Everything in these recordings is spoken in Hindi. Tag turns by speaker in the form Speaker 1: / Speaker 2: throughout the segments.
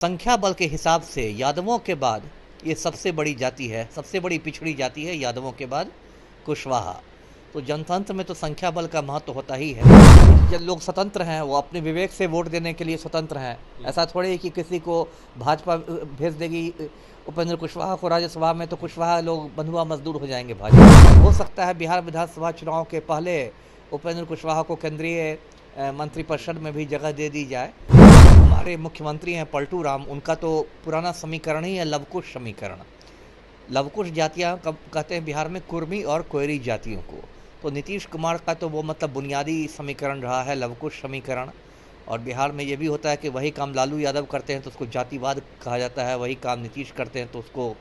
Speaker 1: संख्या बल के हिसाब से यादवों के बाद ये सबसे बड़ी जाति है, सबसे बड़ी पिछड़ी जाति है यादवों के बाद कुशवाहा। तो जनतंत्र में तो संख्या बल का महत्व होता ही है। जब लोग स्वतंत्र हैं वो अपने विवेक से वोट देने के लिए स्वतंत्र हैं। ऐसा थोड़ी है कि किसी को भाजपा भेज देगी उपेंद्र कुशवाहा को राज्यसभा में तो कुशवाहा लोग बंधुआ मजदूर हो जाएंगे भाजपा। हो सकता है बिहार विधानसभा चुनाव के पहले उपेंद्र कुशवाहा को केंद्रीय मंत्रिपरिषद में भी जगह दे दी जाए। हमारे मुख्यमंत्री हैं पलटू राम, उनका तो पुराना समीकरण ही है लवकुश समीकरण। लवकुश जातियाँ कब कहते हैं बिहार में कुर्मी और कोयरी जातियों को। तो नीतीश कुमार का तो वो मतलब बुनियादी समीकरण रहा है लवकुश समीकरण। और बिहार में ये भी होता है कि वही काम लालू यादव करते हैं तो उसको जातिवाद कहा जाता है, वही काम नीतीश करते हैं तो उसको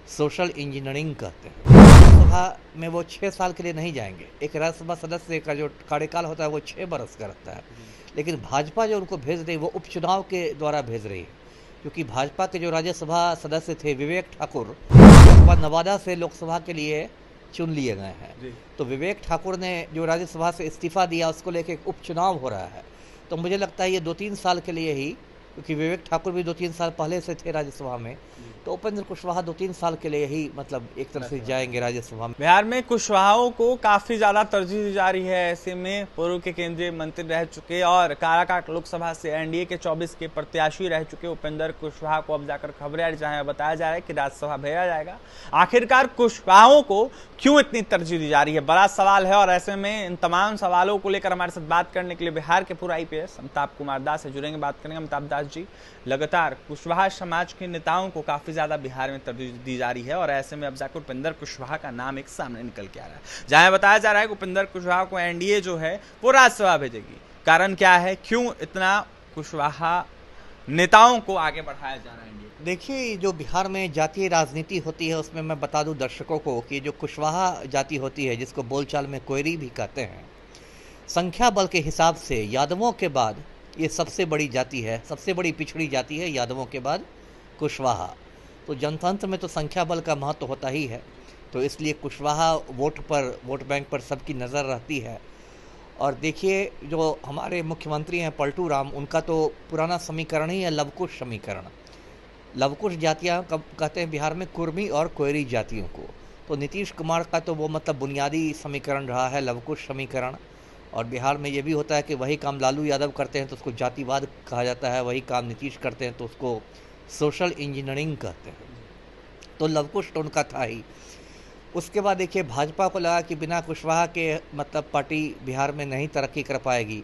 Speaker 1: सोशल इंजीनियरिंग कहते हैं। राज्यसभा में वो 6 साल के लिए नहीं जाएंगे। एक राज्यसभा सदस्य का जो कार्यकाल होता है वो 6 बरस का रहता है। लेकिन भाजपा जो उनको भेज रही है वो उपचुनाव के द्वारा भेज रही है, क्योंकि भाजपा के जो राज्यसभा सदस्य थे विवेक ठाकुर नवादा से लोकसभा के लिए चुन लिए गए हैं। तो विवेक ठाकुर ने जो राज्यसभा से इस्तीफा दिया उसको लेकर उपचुनाव हो रहा है। तो मुझे लगता है ये 2-3 साल के लिए ही, क्योंकि विवेक ठाकुर भी 2-3 साल पहले से थे राज्यसभा में, तो उपेंद्र कुशवाहा 2-3 साल के लिए ही मतलब एक तरह से जाएंगे राज्यसभा में।
Speaker 2: बिहार में कुशवाहाओं को काफी ज्यादा तरजीह दी जा रही है। ऐसे में पूर्व के केंद्रीय मंत्री रह चुके और काराकाट लोकसभा से एनडीए के 24 के प्रत्याशी रह चुके उपेंद्र कुशवाहा को अब जाकर खबरें आ रही हैं, बताया जा रहा है कि राज्यसभा भेजा जाएगा। आखिरकार कुशवाहाओं को क्यों इतनी तरजीह दी जा रही है, बड़ा सवाल है। और ऐसे में इन तमाम सवालों को लेकर हमारे साथ बात करने के लिए बिहार के पूर्व आईपीएस अमिताभ कुमार दास से जुड़ेंगे, बात करेंगे। अमिताभ दास जी, लगातार कुशवाहा समाज के नेताओं को काफी ज्यादा बिहार में तरजीह दी जा रही है और ऐसे में अब जाकर उपेंद्र कुशवाहा का नाम एक सामने निकल के आ रहा है, जहां बताया जा रहा है कि उपेंद्र कुशवाहा को एनडीए जो है वो राज्यसभा भेजेगी। कारण क्या है, क्यों इतना कुशवाहा नेताओं को आगे बढ़ाया जा रहा है एनडीए?
Speaker 1: देखिए, जो बिहार में जातीय राजनीति होती है उसमें मैं बता दूं दर्शकों को कि जो कुशवाहा जाति होती है, जिसको बोलचाल में कोयरी भी कहते हैं, संख्या बल के हिसाब से यादवों के बाद ये सबसे बड़ी जाति है, सबसे बड़ी पिछड़ी जाति है यादवों के बाद कुशवाहा। तो जनतंत्र में तो संख्या बल का महत्व होता ही है, तो इसलिए कुशवाहा वोट बैंक पर सबकी नज़र रहती है। और देखिए, जो हमारे मुख्यमंत्री हैं पलटू राम, उनका तो पुराना समीकरण ही है लवकुश समीकरण। लवकुश जातियाँ कब कहते हैं बिहार में कुर्मी और कोयरी जातियों को। तो नीतीश कुमार का तो वो मतलब बुनियादी समीकरण रहा है लवकुश समीकरण। और बिहार में ये भी होता है कि वही काम लालू यादव करते हैं तो उसको जातिवाद कहा जाता है, वही काम नीतीश करते हैं तो उसको सोशल इंजीनियरिंग कहते हैं। तो लवकुश तो उनका था ही। उसके बाद देखिए, भाजपा को लगा कि बिना कुशवाहा के मतलब पार्टी बिहार में नहीं तरक्की कर पाएगी,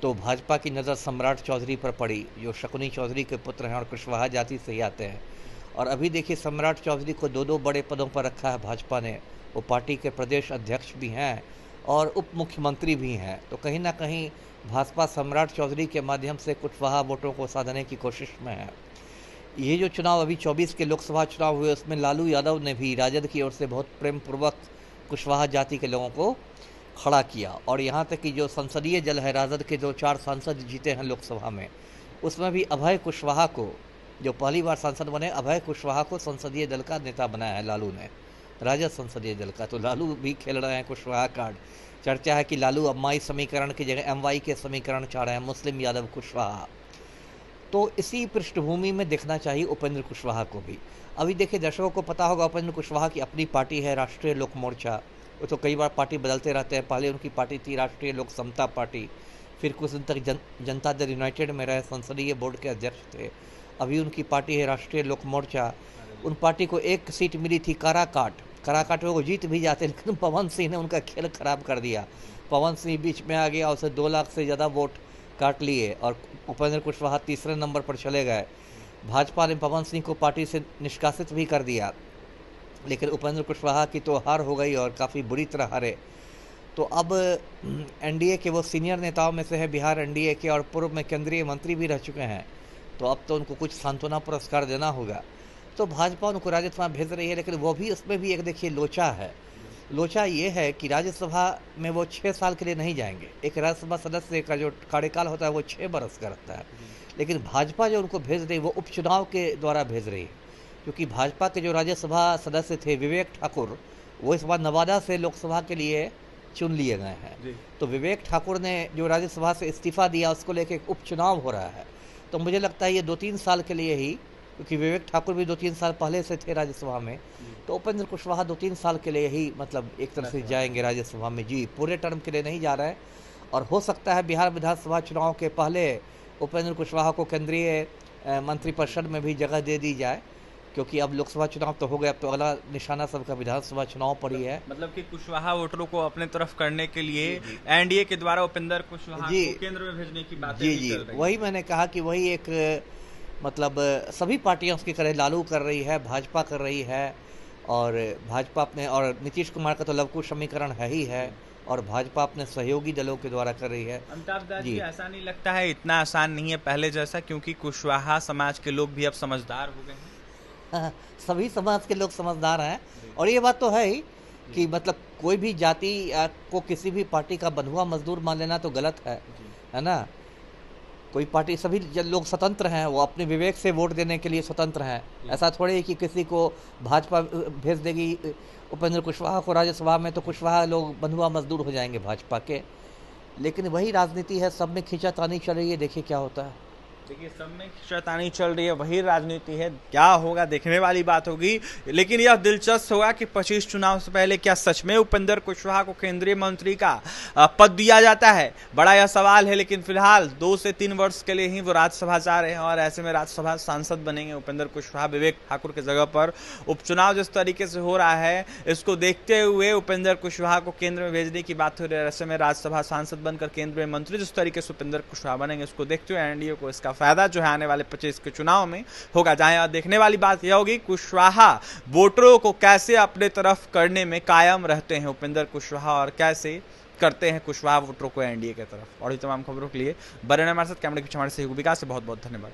Speaker 1: तो भाजपा की नज़र सम्राट चौधरी पर पड़ी, जो शकुनी चौधरी के पुत्र हैं और कुशवाहा जाति से ही आते हैं। और अभी देखिए, सम्राट चौधरी को 2 बड़े पदों पर रखा है भाजपा ने। वो पार्टी के प्रदेश अध्यक्ष भी हैं और उप मुख्यमंत्री भी हैं। तो कहीं ना कहीं भाजपा सम्राट चौधरी के माध्यम से कुशवाहा वोटों को साधने की कोशिश में है। ये जो चुनाव अभी 24 के लोकसभा चुनाव हुए, उसमें लालू यादव ने भी राजद की ओर से बहुत प्रेम पूर्वक कुशवाहा जाति के लोगों को खड़ा किया। और यहाँ तक कि जो संसदीय दल है, राजद के जो 4 सांसद जीते हैं लोकसभा में, उसमें भी अभय कुशवाहा को, जो पहली बार सांसद बने, अभय कुशवाहा को संसदीय दल का नेता बनाया है लालू ने, राजद संसदीय दल का। तो लालू भी खेल रहे हैं कुशवाहा कार्ड। चर्चा है कि लालू अब माई समीकरण की जगह एमवाई के समीकरण चाह रहे हैं, मुस्लिम यादव कुशवाहा। तो इसी पृष्ठभूमि में देखना चाहिए उपेंद्र कुशवाहा को भी। अभी देखिए, दर्शकों को पता होगा उपेंद्र कुशवाहा की अपनी पार्टी है राष्ट्रीय लोक मोर्चा। वो तो कई बार पार्टी बदलते रहते हैं। पहले उनकी पार्टी थी राष्ट्रीय लोक समता पार्टी, फिर कुछ दिन तक जनता दल यूनाइटेड में रहे, संसदीय बोर्ड के अध्यक्ष थे। अभी उनकी पार्टी है राष्ट्रीय लोक मोर्चा। उन पार्टी को 1 सीट मिली थी काराकाट में वो जीत भी जाते, लेकिन पवन सिंह ने उनका खेल खराब कर दिया। पवन सिंह बीच में आ गया, उसे 2 लाख से ज़्यादा वोट काट लिए और उपेंद्र कुशवाहा तीसरे नंबर पर चले गए। भाजपा ने पवन सिंह को पार्टी से निष्कासित भी कर दिया, लेकिन उपेंद्र कुशवाहा की तो हार हो गई और काफ़ी बुरी तरह हारे। तो अब एनडीए के वो सीनियर नेताओं में से है बिहार एनडीए के, और पूर्व में केंद्रीय मंत्री भी रह चुके हैं। तो अब तो उनको कुछ सांत्वना पुरस्कार देना होगा। तो भाजपा उनको राज्यसभा भेज रही है, लेकिन वो भी, उसमें भी एक देखिए लोचा है। लोचा ये है कि राज्यसभा में वो 6 साल के लिए नहीं जाएंगे। एक राज्यसभा सदस्य का जो कार्यकाल होता है वो 6 बरस का रहता है। लेकिन भाजपा जो उनको भेज रही है वो उपचुनाव के द्वारा भेज रही है, क्योंकि भाजपा के जो राज्यसभा सदस्य थे विवेक ठाकुर, वो इस बार नवादा से लोकसभा के लिए चुन लिए गए हैं। तो विवेक ठाकुर ने जो राज्यसभा से इस्तीफा दिया उसको लेकर उपचुनाव हो रहा है। तो मुझे लगता है ये 2-3 साल के लिए ही, क्योंकि विवेक ठाकुर भी 2-3 साल पहले से थे राज्यसभा में, तो उपेंद्र कुशवाहा 2-3 साल के लिए ही मतलब एक तरह से जाएंगे राज्यसभा में। जी, पूरे टर्म के लिए नहीं जा रहे हैं। और हो सकता है बिहार विधानसभा चुनाव के पहले उपेंद्र कुशवाहा को केंद्रीय मंत्रिपरिषद में भी जगह दे दी जाए, क्योंकि अब लोकसभा चुनाव तो हो गया, तो अगला निशाना सबका विधानसभा चुनाव पर ही है।
Speaker 2: मतलब कि कुशवाहा वोटरों को अपने तरफ करने के लिए एनडीए के द्वारा उपेंद्र कुशवाहा को केंद्र में भेजने की बातें
Speaker 1: जी
Speaker 2: भी
Speaker 1: जी
Speaker 2: चल रही
Speaker 1: वही मैंने कहा कि वही एक मतलब सभी पार्टियां उसकी करे, लालू कर रही है, भाजपा कर रही है, और भाजपा अपने, और नीतीश कुमार का तो लवकुश समीकरण है ही है, और भाजपा अपने सहयोगी दलों के द्वारा कर रही है।
Speaker 2: अमिताभ दास जी, ऐसा नहीं लगता है, इतना आसान नहीं है पहले जैसा, क्योंकि कुशवाहा समाज के लोग भी अब समझदार हो गए हैं।
Speaker 1: सभी समाज के लोग समझदार हैं, और ये बात तो है ही कि मतलब कोई भी जाति को किसी भी पार्टी का बंधुआ मजदूर मान लेना तो गलत है ना। कोई पार्टी, सभी लोग स्वतंत्र हैं, वो अपने विवेक से वोट देने के लिए स्वतंत्र हैं। ऐसा थोड़ी है कि किसी को भाजपा भेज देगी उपेंद्र कुशवाहा को राज्यसभा में तो कुशवाहा लोग बंधुआ मजदूर हो जाएंगे भाजपा के। लेकिन वही राजनीति है, सब में खींचातानी चल रही है, देखिए क्या होता है।
Speaker 2: देखिए, सब में खींचातानी चल रही है, वही राजनीति है, क्या होगा देखने वाली बात होगी। लेकिन यह दिलचस्प होगा कि 25 चुनाव से पहले क्या सच में उपेंद्र कुशवाहा को केंद्रीय मंत्री का पद दिया जाता है, बड़ा यह सवाल है। लेकिन फिलहाल 2 से 3 वर्ष के लिए ही वो राज्यसभा जा रहे हैं, और ऐसे में राज्यसभा सांसद बनेंगे उपेंद्र कुशवाहा। विवेक ठाकुर की जगह पर उपचुनाव जिस तरीके से हो रहा है, इसको देखते हुए उपेंद्र कुशवाहा को केंद्र में भेजने की बात हो रही है। ऐसे में राज्यसभा सांसद बनकर केंद्रीय मंत्री जिस तरीके से उपेंद्र कुशवाहा बनेंगे, इसको देखते हुए एनडीए को इसका फायदा जो है आने वाले 25 के चुनाव में होगा। जहां देखने वाली बात यह होगी कुशवाहा वोटरों को कैसे अपने तरफ करने में कायम रहते हैं उपेंद्र कुशवाहा, और कैसे करते हैं कुशवाहा वोटरों को एनडीए की तरफ। और तमाम खबरों के लिए बने रहें हमारे साथ। कैमरे के पीछे हमारे सहयोगी विकास से बहुत बहुत धन्यवाद।